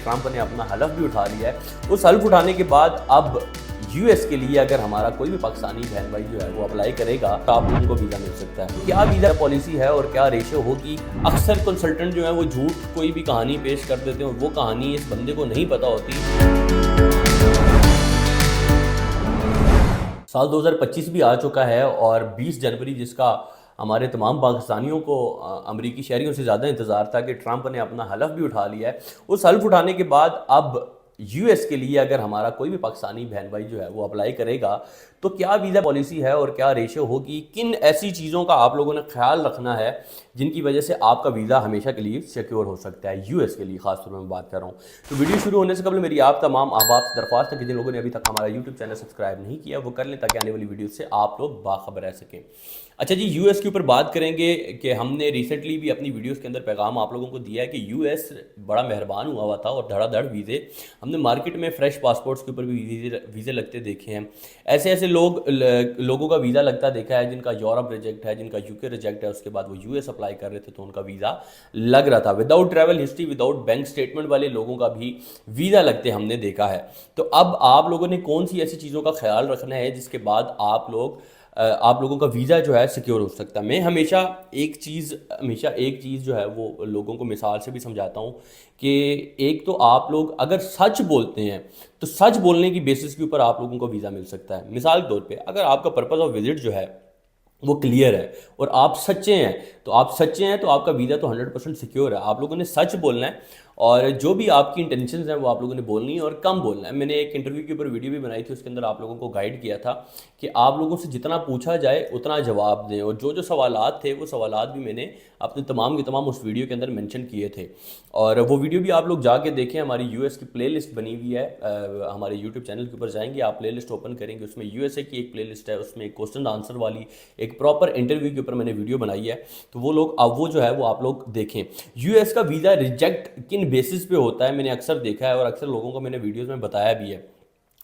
Trump ने अपना हलफ भी उठा लिया है। उस हल्फ उठाने के बाद अब यूएस के लिए अगर हमारा कोई भी पाकिस्तानी बहन भाई जो है वो अप्लाई करेगा तो आप लोगों को वीज़ा मिल सकता है। क्या वीज़ा पॉलिसी है और क्या रेशियो होगी। अक्सर कंसल्टेंट जो है वो झूठ कोई भी कहानी पेश कर देते हैं और वो कहानी इस बंदे को नहीं पता होती। साल 2025 भी आ चुका है और 20 जनवरी जिसका हमारे तमाम पाकिस्तानियों को अमरीकी शहरियों से ज़्यादा इंतज़ार था कि ट्रंप ने अपना हलफ भी उठा लिया है। उस हल्फ उठाने के बाद अब यूएस के लिए अगर हमारा कोई भी पाकिस्तानी बहन भाई जो है वो अप्लाई करेगा तो क्या वीज़ा पॉलिसी है और क्या रेशियो होगी, किन ऐसी चीज़ों का आप लोगों ने ख्याल रखना है जिनकी वजह से आपका वीज़ा हमेशा के लिए सिक्योर हो सकता है, यूएस के लिए खासतौर पर मैं बात कर रहा हूँ। तो वीडियो शुरू होने से कबल मेरी आप तमाम अहबाब से दरख्वास्त है कि जिन लोगों ने अभी तक हमारा यूट्यूब चैनल सब्सक्राइब नहीं किया वो कर लें ताकि आने वाली वीडियो से आप लोग बाखबर रह सकें। अच्छा जी, यूएस के ऊपर बात करेंगे कि हमने रिसेंटली भी अपनी वीडियोस के अंदर पैगाम आप लोगों को दिया है कि यूएस बड़ा मेहरबान हुआ था और धड़ाधड़ वीज़े हमने मार्केट में फ्रेश पासपोर्ट्स के ऊपर भी वीज़े लगते देखे हैं। ऐसे ऐसे लोगों का वीज़ा लगता देखा है जिनका यूरोप रिजेक्ट है, जिनका यूके रिजेक्ट है, उसके बाद वो यूएस अप्लाई कर रहे थे तो उनका वीज़ा लग रहा था। Without travel history, without bank statement वाले लोगों का भी वीज़ा लगते हमने देखा है। तो अब आप लोगों ने कौन सी ऐसी चीज़ों का ख्याल रखना है जिसके बाद आप लोगों का वीज़ा जो है सिक्योर हो सकता है। मैं हमेशा एक चीज़ जो है वो लोगों को मिसाल से भी समझाता हूँ कि एक तो आप लोग अगर सच बोलते हैं तो सच बोलने की बेसिस के ऊपर आप लोगों को वीज़ा मिल सकता है। मिसाल के तौर पे अगर आपका पर्पज़ ऑफ विजिट जो है वो क्लियर है और आप सच्चे हैं तो आपका वीज़ा तो 100% सिक्योर है। आप लोगों ने सच बोलना है और जो भी आपकी इंटेंशंस हैं वो आप लोगों ने बोलनी है और कम बोलना है। मैंने एक इंटरव्यू के ऊपर वीडियो भी बनाई थी, उसके अंदर आप लोगों को गाइड किया था कि आप लोगों से जितना पूछा जाए उतना जवाब दें और जो जो सवालात थे वो सवालात भी मैंने अपने तमाम के तमाम उस वीडियो के अंदर मेंशन किए थे और वो वीडियो भी आप लोग जाके देखें। हमारी यूएस की प्लेलिस्ट बनी हुई है, हमारे यूट्यूब चैनल के ऊपर जाएंगे, आप प्लेलिस्ट ओपन करेंगे, उसमें यूएसए की एक प्लेलिस्ट है, उसमें एक क्वेश्चन आंसर वाली एक प्रॉपर इंटरव्यू के ऊपर मैंने वीडियो बनाई है। तो वो लोग अब वो जो है वो आप लोग देखें। यूएस का वीज़ा रिजेक्ट किन बेसिस पे होता है मैंने अक्सर देखा है और अक्सर लोगों को मैंने वीडियोस में बताया भी है।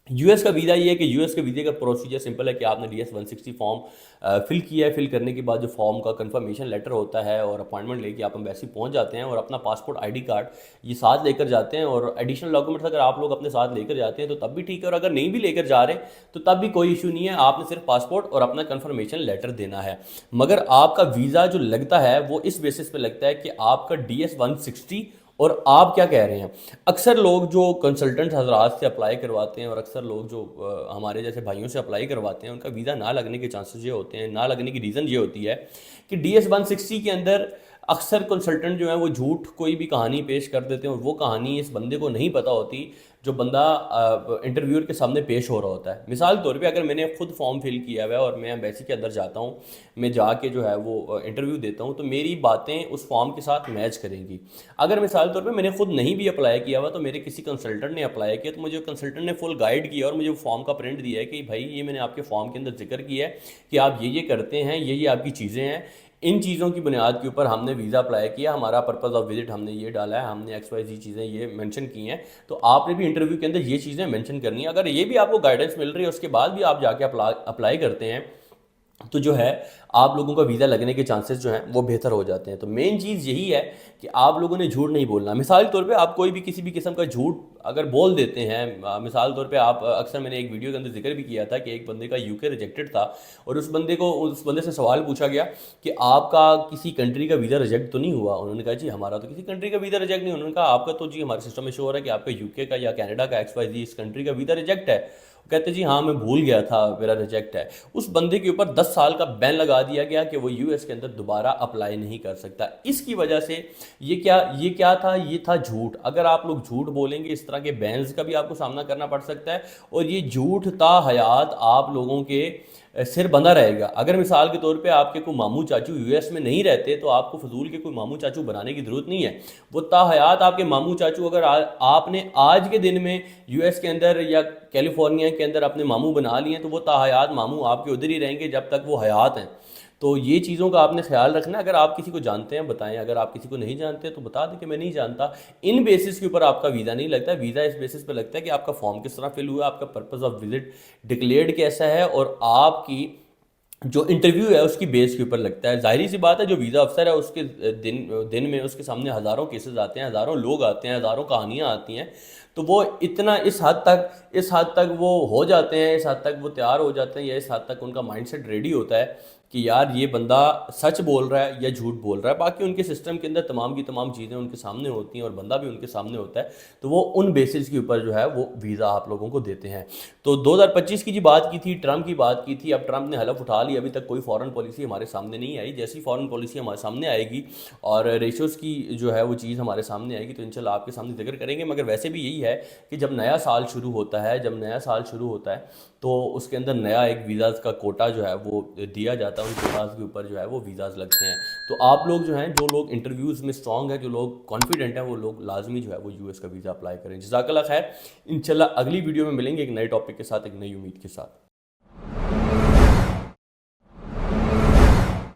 यूएस का वीज़ा ये है कि यूएस के वीज़े का प्रोसीजर सिंपल है कि आपने DS 160 फॉर्म फिल किया है। फिल करने के बाद जो फॉर्म का कंफर्मेशन लेटर होता है और अपॉइंटमेंट लेके आप एम्बेसी पहुंच जाते हैं और अपना पासपोर्ट ID कार्ड ये साथ लेकर जाते हैं और एडिशनल डॉक्यूमेंट्स अगर आप लोग अपने साथ लेकर जाते हैं तो तब भी ठीक है और अगर नहीं भी लेकर जा रहे तो तब भी कोई इशू नहीं है। आपने सिर्फ पासपोर्ट और अपना कंफर्मेशन लेटर देना है। मगर आपका वीज़ा जो लगता है वो इस बेसिस पे लगता है कि आपका DS 160 और आप क्या कह रहे हैं। अक्सर लोग जो कंसल्टेंट हजरात से अप्लाई करवाते हैं और अक्सर लोग जो हमारे जैसे भाइयों से अप्लाई करवाते हैं उनका वीज़ा ना लगने के चांसेस ये होते हैं, ना लगने की रीज़न ये होती है कि DS 160 के अंदर अक्सर कंसल्टेंट जो है वो झूठ कोई भी कहानी पेश कर देते हैं और वो कहानी इस बंदे को नहीं पता होती जो बंदा इंटरव्यूअर के सामने पेश हो रहा होता है। मिसाल के तौर पे अगर मैंने खुद फॉर्म फिल किया हुआ है और मैं एम्बेसी के अंदर जाता हूँ, मैं जाके जो है वो इंटरव्यू देता हूँ तो मेरी बातें उस फॉर्म के साथ मैच करेंगी। अगर मिसाल के तौर पे मैंने खुद नहीं भी अप्लाई किया हुआ तो मेरे किसी कंसल्टेंट ने अप्लाई किया तो मुझे कंसल्टेंट ने फुल गाइड किया और मुझे फॉर्म का प्रिंट दिया है कि भाई ये मैंने आपके फॉर्म के अंदर जिक्र किया है कि आप ये करते हैं, ये आपकी चीज़ें हैं, इन चीज़ों की बुनियाद के ऊपर हमने वीज़ा अप्लाई किया, हमारा पर्पज़ ऑफ विजिट हमने ये डाला है, हमने XYZ चीज़ें ये मेंशन की हैं। तो आपने भी इंटरव्यू के अंदर ये चीज़ें मेंशन करनी है। अगर ये भी आपको गाइडेंस मिल रही है उसके बाद भी आप जाके अप्लाई करते हैं तो जो है आप लोगों का वीज़ा लगने के चांसेस जो हैं वो बेहतर हो जाते हैं। तो मेन चीज़ यही है कि आप लोगों ने झूठ नहीं बोलना। मिसाल के तौर पे आप कोई भी किसी भी किस्म का झूठ अगर बोल देते हैं, मिसाल के तौर पे आप अक्सर मैंने एक वीडियो के अंदर जिक्र भी किया था कि एक बंदे का यूके रिजेक्टेड था और उस बंदे से सवाल पूछा गया कि आपका किसी कंट्री का वीज़ा रिजेक्ट तो नहीं हुआ। उन्होंने कहा जी हमारा तो किसी कंट्री का वीज़ा रिजेक्ट नहीं। उन्होंने कहा आपका तो जी हमारे सिस्टम में शो हो रहा है कि आपका यूके का या कनाडा का XYZ इस कंट्री का वीज़ा रिजेक्ट है। कहते जी हाँ मैं भूल गया था मेरा रिजेक्ट है। उस बंदे के ऊपर 10 साल का बैन लगा दिया गया कि वो यूएस के अंदर दोबारा अप्लाई नहीं कर सकता। इसकी वजह से ये क्या था, ये था झूठ। अगर आप लोग झूठ बोलेंगे इस तरह के बैन्स का भी आपको सामना करना पड़ सकता है और ये झूठ ता हयात आप लोगों के सिर बंधा रहेगा। अगर मिसाल के तौर पे आपके कोई मामू चाचू यूएस में नहीं रहते तो आपको फजूल के कोई मामू चाचू बनाने की ज़रूरत नहीं है। वो ताहयात आपके मामू चाचू अगर आपने आज के दिन में यूएस के अंदर या कैलिफोर्निया के अंदर अपने मामू बना लिए तो वो ताहयात मामू आपके उधर ही रहेंगे जब तक वो हयात हैं। तो ये चीज़ों का आपने ख्याल रखना। अगर आप किसी को जानते हैं बताएं, अगर आप किसी को नहीं जानते तो बता दें कि मैं नहीं जानता। इन बेसिस के ऊपर आपका वीज़ा नहीं लगता। वीज़ा इस बेसिस पे लगता है कि आपका फॉर्म किस तरह फिल हुआ, आपका पर्पज़ ऑफ विजिट डिक्लेयर्ड कैसा है और आपकी जो इंटरव्यू है उसकी बेस के ऊपर लगता है। जाहिर सी बात है, जो वीज़ा अफसर है उसके दिन दिन में उसके सामने हज़ारों केसेस आते हैं, हज़ारों लोग आते हैं, हज़ारों कहानियाँ आती हैं। तो वो इतना इस हद तक वो हो जाते हैं, इस हद तक वो तैयार हो जाते हैं, या इस हद तक उनका माइंडसेट रेडी होता है कि यार ये बंदा सच बोल रहा है या झूठ बोल रहा है। बाकी उनके सिस्टम के अंदर तमाम की तमाम चीज़ें उनके सामने होती हैं और बंदा भी उनके सामने होता है। तो वो उन बेसिस के ऊपर जो है वो वीज़ा आप लोगों को देते हैं। तो 2025 की जी बात की थी, ट्रंप की बात की थी। अब ट्रंप ने हलफ उठा ली, अभी तक कोई फॉरेन पॉलिसी हमारे सामने नहीं आई। जैसी फॉरेन पॉलिसी हमारे सामने आएगी और रेशोज़ की जो है वो चीज़ हमारे सामने आएगी तो इंशाल्लाह आपके सामने जिक्र करेंगे। मगर वैसे भी यही है कि जब नया साल शुरू होता है, तो उसके अंदर नया एक वीज़ाज़ का कोटा जो है वो दिया जाता है। उन कोटाज़ के ऊपर जो है वो वीज़ाज़ लगते हैं। तो आप लोग जो हैं, जो लोग इंटरव्यूज़ में स्ट्रॉन्ग हैं, जो लोग कॉन्फिडेंट हैं, वो लोग लाजमी जो है वो यूएस का वीज़ा अप्लाई करें। जज़ाकल्लाह खैर। इंशाल्लाह अगली वीडियो में मिलेंगे एक नए टॉपिक के साथ, एक नई उम्मीद के साथ।